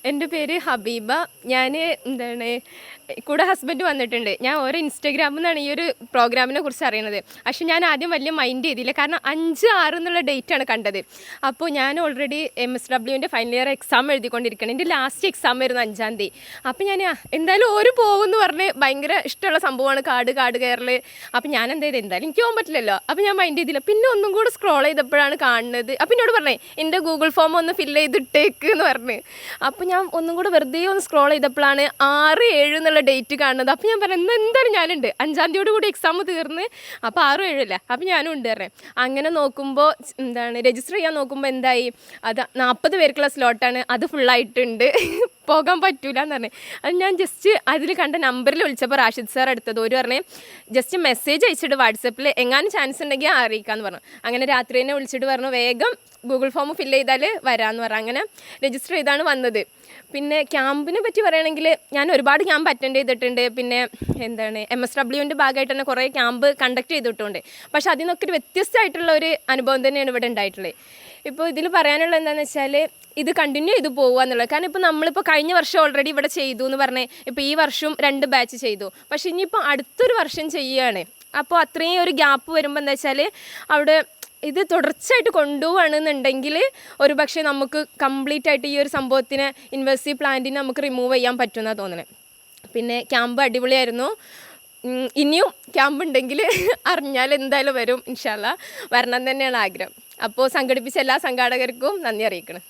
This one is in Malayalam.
എൻ്റെ പേര് ഹബീബ. ഞാൻ എന്താണ് കൂടെ ഹസ്ബൻഡ് വന്നിട്ടുണ്ട്. ഞാൻ ഓരോ ഇൻസ്റ്റാഗ്രാമിൽ നിന്നാണ് ഈ ഒരു പ്രോഗ്രാമിനെ കുറിച്ച് അറിയുന്നത്. പക്ഷെ ഞാൻ ആദ്യം വലിയ മൈൻഡ് ചെയ്തില്ല, കാരണം 5/6 എന്നുള്ള ഡേറ്റാണ് കണ്ടത്. അപ്പോൾ ഞാൻ ഓൾറെഡി MSWൻ്റെ ഫൈനൽ ഇയർ എക്സാം എഴുതിക്കൊണ്ടിരിക്കണം. എൻ്റെ ലാസ്റ്റ് എക്സാം ആയിരുന്നു 5-ാം തീയതി. അപ്പോൾ ഞാൻ എന്തായാലും ഒരു പോകുമെന്ന് പറഞ്ഞ് ഭയങ്കര ഇഷ്ടമുള്ള സംഭവമാണ് കാട് കയറൽ. അപ്പോൾ ഞാൻ എന്ത് ചെയ്ത്, എന്തായാലും എനിക്ക് പോകാൻ പറ്റില്ലല്ലോ. അപ്പോൾ ഞാൻ മൈൻഡ് ചെയ്തില്ല. പിന്നെ ഒന്നും കൂടെ സ്ക്രോൾ ചെയ്തപ്പോഴാണ് കാണുന്നത്. അപ്പോൾ എന്നോട് പറഞ്ഞേ എൻ്റെ ഗൂഗിൾ ഫോം ഒന്ന് ഫില്ല് ചെയ്തിട്ടേക്ക് എന്ന് പറഞ്ഞ്. അപ്പോൾ ഞാൻ ഒന്നും കൂടെ വെറുതെ ഒന്ന് സ്ക്രോൾ ചെയ്തപ്പോഴാണ് 6-7 എന്നുള്ള ഡേറ്റ് കാണുന്നത്. അപ്പോൾ ഞാൻ പറഞ്ഞു എന്തായാലും ഞാനുണ്ട്, 5-ാം തീയതിയോട് കൂടി എക്സാം തീർന്ന്. അപ്പോൾ 6-7 അല്ലേ, അപ്പോൾ ഞാനും ഉണ്ട് പറഞ്ഞേ. അങ്ങനെ നോക്കുമ്പോൾ രജിസ്റ്റർ ചെയ്യാൻ നോക്കുമ്പോൾ എന്തായി, അത് 40 പേർക്കുള്ള സ്ലോട്ടാണ്, അത് ഫുള്ളായിട്ടുണ്ട്, പോകാൻ പറ്റൂല എന്ന് പറഞ്ഞത്. അത് ഞാൻ ജസ്റ്റ് അതിൽ കണ്ട നമ്പറിൽ വിളിച്ചപ്പോൾ റാഷിദ് സാർ എടുത്തത് ഒരു പറഞ്ഞേ ജസ്റ്റ് മെസ്സേജ് അയച്ചിട്ട് വാട്സപ്പിൽ എങ്ങാനും ചാൻസ് ഉണ്ടെങ്കിൽ അറിയിക്കാമെന്ന് പറഞ്ഞു. അങ്ങനെ രാത്രി തന്നെ വിളിച്ചിട്ട് പറഞ്ഞു വേഗം ഗൂഗിൾ ഫോം ഫില്ല് ചെയ്താൽ വരാമെന്ന് പറഞ്ഞു. അങ്ങനെ രജിസ്റ്റർ ചെയ്താണ് വന്നത്. പിന്നെ ക്യാമ്പിനെ പറ്റി പറയുകയാണെങ്കിൽ ഞാൻ ഒരുപാട് ക്യാമ്പ് അറ്റൻഡ് ചെയ്തിട്ടുണ്ട്. പിന്നെ MSWൻ്റെ ഭാഗമായിട്ട് തന്നെ കുറേ ക്യാമ്പ് കണ്ടക്ട് ചെയ്തിട്ടുണ്ട്. പക്ഷെ അതിൽ നിന്നൊക്കെ ഒരു വ്യത്യസ്തമായിട്ടുള്ള ഒരു അനുഭവം തന്നെയാണ് ഇവിടെ ഉണ്ടായിട്ടുള്ളത്. ഇപ്പോൾ ഇതിൽ പറയാനുള്ളത് എന്താണെന്ന് വെച്ചാൽ ഇത് കണ്ടിന്യൂ ചെയ്ത് പോകുക എന്നുള്ളത്. കാരണം ഇപ്പോൾ നമ്മളിപ്പോൾ കഴിഞ്ഞ വർഷം ഓൾറെഡി ഇവിടെ ചെയ്തു എന്ന് പറഞ്ഞ് ഇപ്പോൾ ഈ വർഷം 2 ബാച്ച് ചെയ്തു. പക്ഷേ ഇനിയിപ്പോൾ അടുത്തൊരു വർഷം ചെയ്യുകയാണ്. അപ്പോൾ അത്രയും ഒരു ഗ്യാപ്പ് വരുമ്പോൾ എന്താ വെച്ചാൽ അവിടെ ഇത് തുടർച്ചയായിട്ട് കൊണ്ടുപോവുകയാണെന്നുണ്ടെങ്കിൽ ഒരു പക്ഷേ നമുക്ക് കംപ്ലീറ്റ് ആയിട്ട് ഈ ഒരു സംഭവത്തിന് ഇൻവേഴ്സിറ്റി പ്ലാന്റിനെ നമുക്ക് റിമൂവ് ചെയ്യാൻ പറ്റുമെന്നാണ് തോന്നുന്നത്. പിന്നെ ക്യാമ്പ് അടിപൊളിയായിരുന്നു. ഇനിയും ക്യാമ്പ് ഉണ്ടെങ്കിൽ അറിഞ്ഞാൽ എന്തായാലും വരും. ഇൻഷാ അല്ലാഹ് വരണം തന്നെയാണ് ആഗ്രഹം. അപ്പോൾ സംഘടിപ്പിച്ച എല്ലാ സംഘാടകർക്കും നന്ദി അറിയിക്കണം.